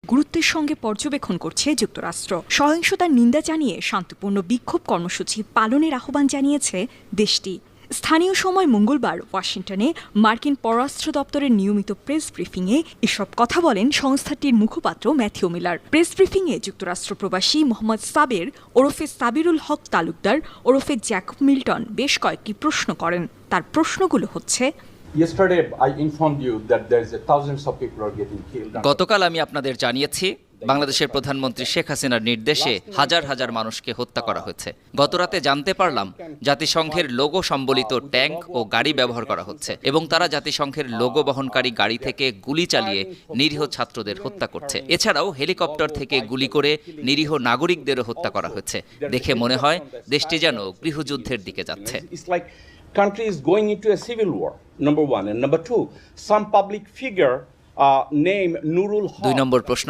গুরুত্বের সঙ্গে পর্যবেক্ষণ করছে যুক্তরাষ্ট্র। সহিংসতার নিন্দা জানিয়ে শান্তিপূর্ণ বিক্ষোভ কর্মসূচি পালনের আহ্বান জানিয়েছে দেশটি। স্থানীয় সময় মঙ্গলবার ওয়াশিংটনে মার্কিন পররাষ্ট্র দপ্তরের নিয়মিত প্রেস ব্রিফিংয়ে এসব কথা বলেন সংস্থাটির মুখপাত্র ম্যাথিউ মিলার। প্রেস ব্রিফিংয়ে যুক্তরাষ্ট্র প্রবাসী মোহাম্মদ সাবের ওরফে সাবিরুল হক তালুকদার ওরফে জ্যাকব মিল্টন বেশ কয়েকটি প্রশ্ন করেন। তার প্রশ্নগুলো হচ্ছে, গতকাল আমি আপনাদের জানিয়েছি বাংলাদেশের প্রধানমন্ত্রী শেখ হাসিনার নির্দেশে হাজার হাজার মানুষকে হত্যা করা হয়েছে। গতরাতে জানতে পারলাম জাতিসংঘের লোগো সম্বলিত ট্যাঙ্ক ও গাড়ি ব্যবহার করা হচ্ছে এবং তারা জাতিসংঘের লোগো বহনকারী গাড়ি থেকে গুলি চালিয়ে নিরীহ ছাত্রদের হত্যা করছে। এছাড়াও হেলিকপ্টার থেকে গুলি করে নিরীহ নাগরিকদেরও হত্যা করা হয়েছে। দেখে মনে হয় দেশটি যেন গৃহযুদ্ধের দিকে যাচ্ছে। Country is going into a civil war, number one. And number two, some public figure named Nurul Haq. 2 নম্বর প্রশ্ন